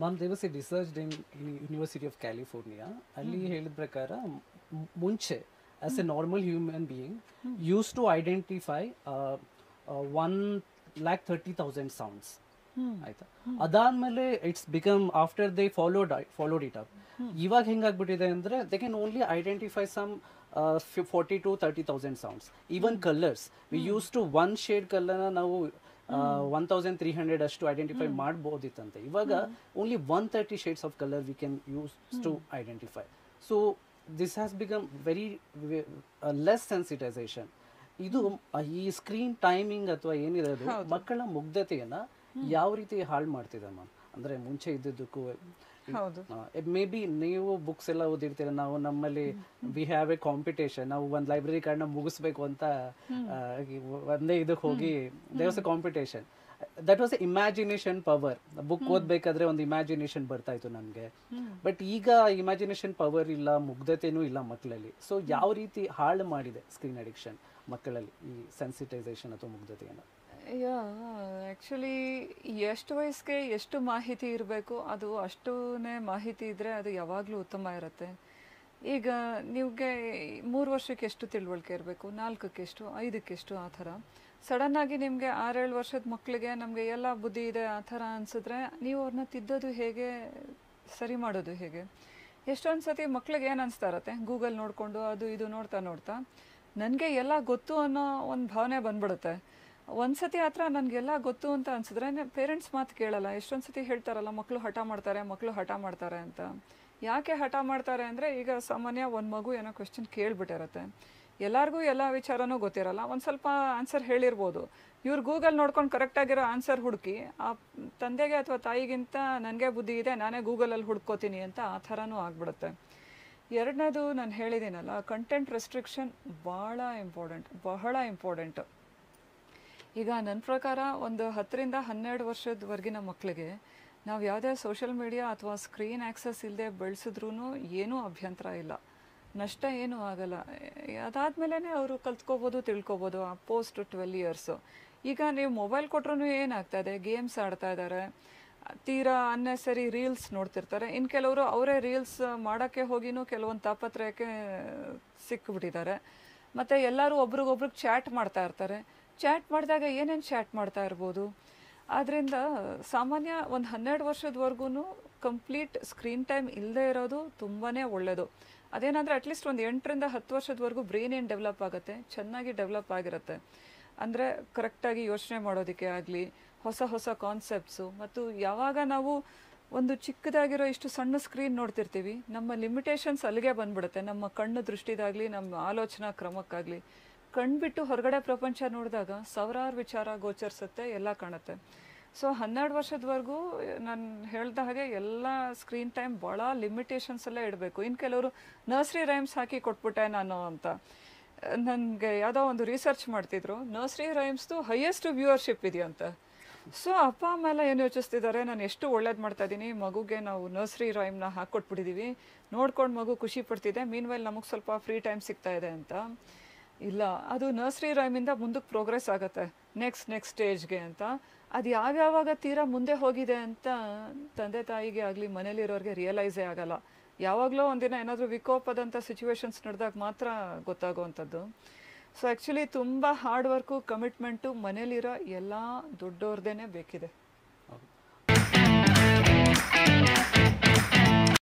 Ma'am they was a research in university of California. ಅಲ್ಲಿ ಹೇಳಿದ ಪ್ರಕಾರ ಮುಂಚೆ as a normal human being use to identify 1,30,000 sounds. ಆಯ್ತಾ, ಅದಾದ್ಮೇಲೆ it's become after they followed it up. ಇವಾಗ ಹೆಂಗಾಗ್ಬಿಟ್ಟಿದೆ ಅಂದ್ರೆ they can only identify some 40 to 30,000 sounds. Even colours, we use to one shade ಕಲರ್ನ ನಾವು 1,300 ಅಷ್ಟು ಐಡೆಂಟಿಫೈ ಮಾಡ್ಬೋದಿತ್ತಂತೆ. ಇವಾಗ only 130 shades of colour we can use to identify. So this has become very less sensitisation. ಇದು ಈ screen timing ಅಥವಾ ಏನಿರೋದು ಮಕ್ಕಳ ಮುಗ್ಧತೆಯನ್ನ ಯಾವ ರೀತಿ ಹಾಳು ಮಾಡ್ತಿದೆ ಮ್ಯಾಮ್? ಅಂದ್ರೆ ಮುಂಚೆ ಇದ್ದಿದ್ದಕ್ಕೂ ಮೇ ಬಿ ನೀವು ಬುಕ್ಸ್ ಎಲ್ಲ ಓದಿರ್ತೀರ, ನಾವು ನಮ್ಮಲ್ಲಿ ವಿ ಹ್ಯಾವ್ ಎ ಕಾಂಪಿಟೇಷನ್, ನಾವು ಒಂದು ಲೈಬ್ರರಿ ಕಾರ್ಡ್ನ ಮುಗಿಸ್ಬೇಕು ಅಂತ ಒಂದೇ ಇದಕ್ಕೆ ಹೋಗಿ there was a competition. That was a imagination power. Book ಓದ್ಬೇಕಾದ್ರೆ ಒಂದು ಇಮ್ಯಾಜಿನೇಷನ್ ಬರ್ತಾ ಇತ್ತು ನಮಗೆ. ಬಟ್ ಈಗ ಇಮ್ಯಾಜಿನೇಷನ್ ಪವರ್ ಇಲ್ಲ, ಮುಗ್ಧತೆನೂ ಇಲ್ಲ ಮಕ್ಕಳಲ್ಲಿ. ಸೊ ಯಾವ ರೀತಿ ಹಾಳು ಮಾಡಿದೆ ಸ್ಕ್ರೀನ್ ಅಡಿಕ್ಷನ್ ಮಕ್ಕಳಲ್ಲಿ ಈ ಸೆನ್ಸಿಟೈಸೇಷನ್ ಅಥವಾ ಮುಗ್ಧತೆಯನ್ನು? ಯಾ ಆ್ಯಕ್ಚುಲಿ ಎಷ್ಟು ವಯಸ್ಸಿಗೆ ಎಷ್ಟು ಮಾಹಿತಿ ಇರಬೇಕು ಅದು ಅಷ್ಟೇ ಮಾಹಿತಿ ಇದ್ದರೆ ಅದು ಯಾವಾಗಲೂ ಉತ್ತಮ ಇರುತ್ತೆ. ಈಗ ನಿಮಗೆ 3 ವರ್ಷಕ್ಕೆ ಎಷ್ಟು ತಿಳುವಳಿಕೆ ಇರಬೇಕು, 4ಕ್ಕೆ ಎಷ್ಟು, 5ಕ್ಕೆ ಎಷ್ಟು, ಆ ಥರ. ಸಡನ್ನಾಗಿ ನಿಮಗೆ 6-7 ವರ್ಷದ ಮಕ್ಕಳಿಗೆ ನಮಗೆ ಎಲ್ಲ ಬುದ್ಧಿ ಇದೆ ಆ ಥರ ಅನಿಸಿದ್ರೆ ನೀವು ಅವ್ರನ್ನ ತಿದ್ದೋದು ಹೇಗೆ, ಸರಿ ಮಾಡೋದು ಹೇಗೆ? ಎಷ್ಟೊಂದು ಸತಿ ಮಕ್ಳಿಗೆ ಏನು ಅನಿಸ್ತಾ ಇರತ್ತೆ, ಗೂಗಲ್ ನೋಡಿಕೊಂಡು ಅದು ಇದು ನೋಡ್ತಾ ನೋಡ್ತಾ ನನಗೆ ಎಲ್ಲ ಗೊತ್ತು ಅನ್ನೋ ಒಂದು ಭಾವನೆ ಬಂದ್ಬಿಡುತ್ತೆ. ಒಂದ್ಸತಿ ಹತ್ರ ನನಗೆಲ್ಲ ಗೊತ್ತು ಅಂತ ಅನ್ಸಿದ್ರೆ ಪೇರೆಂಟ್ಸ್ ಮಾತು ಕೇಳಲ್ಲ. ಎಷ್ಟೊಂದು ಸತಿ ಹೇಳ್ತಾರಲ್ಲ, ಮಕ್ಕಳು ಹಠ ಮಾಡ್ತಾರೆ ಅಂತ. ಯಾಕೆ ಹಠ ಮಾಡ್ತಾರೆ ಅಂದರೆ, ಈಗ ಸಾಮಾನ್ಯ ಒಂದು ಮಗು ಏನೋ ಕ್ವೆಶ್ಚನ್ ಕೇಳ್ಬಿಟ್ಟಿರತ್ತೆ, ಎಲ್ಲರಿಗೂ ಎಲ್ಲ ವಿಚಾರನೂ ಗೊತ್ತಿರಲ್ಲ, ಒಂದು ಸ್ವಲ್ಪ ಆನ್ಸರ್ ಹೇಳಿರ್ಬೋದು. ಇವ್ರು ಗೂಗಲ್ ನೋಡ್ಕೊಂಡು ಕರೆಕ್ಟಾಗಿರೋ ಆನ್ಸರ್ ಹುಡುಕಿ ಆ ತಂದೆಗೆ ಅಥವಾ ತಾಯಿಗಿಂತ ನನಗೆ ಬುದ್ಧಿ ಇದೆ, ನಾನೇ ಗೂಗಲಲ್ಲಿ ಹುಡ್ಕೋತೀನಿ ಅಂತ ಆ ಥರನೂ ಆಗ್ಬಿಡುತ್ತೆ. ಎರಡನೇದು ನಾನು ಹೇಳಿದ್ದೀನಲ್ಲ, ಕಂಟೆಂಟ್ ರೆಸ್ಟ್ರಿಕ್ಷನ್ ಬಹಳ ಇಂಪಾರ್ಟೆಂಟ್. ಈಗ ನನ್ನ ಪ್ರಕಾರ ಒಂದು 10ರಿಂದ 12 ವರ್ಷದವರೆಗಿನ ಮಕ್ಕಳಿಗೆ ನಾವು ಯಾವುದೇ ಸೋಷಿಯಲ್ ಮೀಡಿಯಾ ಅಥವಾ ಸ್ಕ್ರೀನ್ ಆ್ಯಕ್ಸಸ್ ಇಲ್ಲದೆ ಬೆಳೆಸಿದ್ರೂ ಏನೂ ಅಭ್ಯಂತರ ಇಲ್ಲ, ನಷ್ಟ ಏನೂ ಆಗಲ್ಲ. ಅದಾದಮೇಲೆ ಅವರು ಕಲ್ತ್ಕೋಬೋದು, ತಿಳ್ಕೊಬೋದು ಆ ಪೋಸ್ಟ್ 12 ಇಯರ್ಸು. ಈಗ ನೀವು ಮೊಬೈಲ್ ಕೊಟ್ರೂ ಏನಾಗ್ತಾಯಿದೆ, ಗೇಮ್ಸ್ ಆಡ್ತಾ ಇದ್ದಾರೆ, ತೀರಾ ಅನ್ನೆಸರಿ ರೀಲ್ಸ್ ನೋಡ್ತಿರ್ತಾರೆ. ಇನ್ನು ಕೆಲವರು ಅವರೇ ರೀಲ್ಸ್ ಮಾಡೋಕ್ಕೆ ಹೋಗಿನೂ ಕೆಲವೊಂದು ತಾಪತ್ರಯಕ್ಕೆ ಸಿಕ್ಕಿಬಿಟ್ಟಿದ್ದಾರೆ. ಮತ್ತು ಎಲ್ಲರೂ ಒಬ್ರಿಗೊಬ್ರಿಗೆ ಚಾಟ್ ಮಾಡ್ತಾ ಇರ್ತಾರೆ. ಚಾಟ್ ಮಾಡಿದಾಗ ಏನೇನು ಚಾಟ್ ಮಾಡ್ತಾ ಇರ್ಬೋದು. ಆದ್ದರಿಂದ ಸಾಮಾನ್ಯ ಒಂದು 12 ವರ್ಷದವರೆಗೂ ಕಂಪ್ಲೀಟ್ ಸ್ಕ್ರೀನ್ ಟೈಮ್ ಇಲ್ಲದೆ ಇರೋದು ತುಂಬಾ ಒಳ್ಳೆಯದು. ಅದೇನಂದರೆ ಅಟ್ಲೀಸ್ಟ್ ಒಂದು 8ರಿಂದ 10 ವರ್ಷದವರೆಗೂ ಬ್ರೈನ್ ಏನು ಡೆವಲಪ್ ಆಗುತ್ತೆ, ಚೆನ್ನಾಗಿ ಡೆವಲಪ್ ಆಗಿರುತ್ತೆ. ಅಂದರೆ ಕರೆಕ್ಟಾಗಿ ಯೋಚನೆ ಮಾಡೋದಕ್ಕೆ ಆಗಲಿ, ಹೊಸ ಕಾನ್ಸೆಪ್ಟ್ಸು. ಮತ್ತು ಯಾವಾಗ ನಾವು ಒಂದು ಚಿಕ್ಕದಾಗಿರೋ ಇಷ್ಟು ಸಣ್ಣ ಸ್ಕ್ರೀನ್ ನೋಡ್ತಿರ್ತೀವಿ, ನಮ್ಮ ಲಿಮಿಟೇಷನ್ಸ್ ಅಲ್ಲಿಗೆ ಬಂದ್ಬಿಡುತ್ತೆ. ನಮ್ಮ ಕಣ್ಣು ದೃಷ್ಟಿದಾಗಲಿ, ನಮ್ಮ ಆಲೋಚನಾ ಕ್ರಮಕ್ಕಾಗಲಿ. ಕಣ್ಬಿಟ್ಟು ಹೊರಗಡೆ ಪ್ರಪಂಚ ನೋಡಿದಾಗ ಸಾವಿರಾರು ವಿಚಾರ ಗೋಚರಿಸುತ್ತೆ, ಎಲ್ಲ ಕಾಣುತ್ತೆ. ಸೊ 12 ವರ್ಷದವರೆಗೂ ನಾನು ಹೇಳ್ದ ಹಾಗೆ ಎಲ್ಲ ಸ್ಕ್ರೀನ್ ಟೈಮ್ ಭಾಳ ಲಿಮಿಟೇಷನ್ಸಲ್ಲೇ ಇಡಬೇಕು. ಇನ್ನು ಕೆಲವರು ನರ್ಸರಿ ರೈಮ್ಸ್ ಹಾಕಿ ಕೊಟ್ಬಿಟ್ಟೆ ನಾನು ಅಂತ. ನನಗೆ ಯಾವುದೋ ಒಂದು ರಿಸರ್ಚ್ ಮಾಡ್ತಿದ್ರು, ನರ್ಸರಿ ರೈಮ್ಸ್ದು ಹೈಯೆಸ್ಟ್ ವ್ಯೂವರ್ಶಿಪ್ ಇದೆಯಂತೆ. ಸೊ ಅಪ್ಪ ಅಮ್ಮ ಎಲ್ಲ ಏನು ಯೋಚಿಸ್ತಿದ್ದಾರೆ, ನಾನು ಎಷ್ಟು ಒಳ್ಳೇದು ಮಾಡ್ತಾ ಇದ್ದೀನಿ, ಮಗುಗೆ ನಾವು ನರ್ಸರಿ ರೈಮ್ನ ಹಾಕ್ಕೊಟ್ಬಿಟ್ಟಿದ್ದೀವಿ, ನೋಡ್ಕೊಂಡು ಮಗು ಖುಷಿ ಪಡ್ತಿದೆ, ಮೀನ್ವೈಲ್ ನಮಗೆ ಸ್ವಲ್ಪ ಫ್ರೀ ಟೈಮ್ ಸಿಗ್ತಾ ಇದೆ ಅಂತ. ಇಲ್ಲ, ಅದು ನರ್ಸರಿ ರೈಮಿಂದ ಮುಂದಕ್ಕೆ ಪ್ರೋಗ್ರೆಸ್ ಆಗುತ್ತೆ ನೆಕ್ಸ್ಟ್ ಸ್ಟೇಜ್ಗೆ ಅಂತ. ಅದು ಯಾವ್ಯಾವಾಗ ತೀರಾ ಮುಂದೆ ಹೋಗಿದೆ ಅಂತ ತಂದೆ ತಾಯಿಗೆ ಆಗಲಿ ಮನೇಲಿರೋರಿಗೆ ರಿಯಲೈಸೇ ಆಗಲ್ಲ. ಯಾವಾಗಲೂ ಒಂದಿನ ಏನಾದರೂ ವಿಕೋಪದಂಥ ಸಿಚುವೇಶನ್ಸ್ ನಡೆದಾಗ ಮಾತ್ರ ಗೊತ್ತಾಗುವಂಥದ್ದು. ಸೊ ಆ್ಯಕ್ಚುಲಿ ತುಂಬ ಹಾರ್ಡ್ ವರ್ಕು, ಕಮಿಟ್ಮೆಂಟು ಮನೇಲಿರೋ ಎಲ್ಲ ದೊಡ್ಡವ್ರದ್ದೇ ಬೇಕಿದೆ.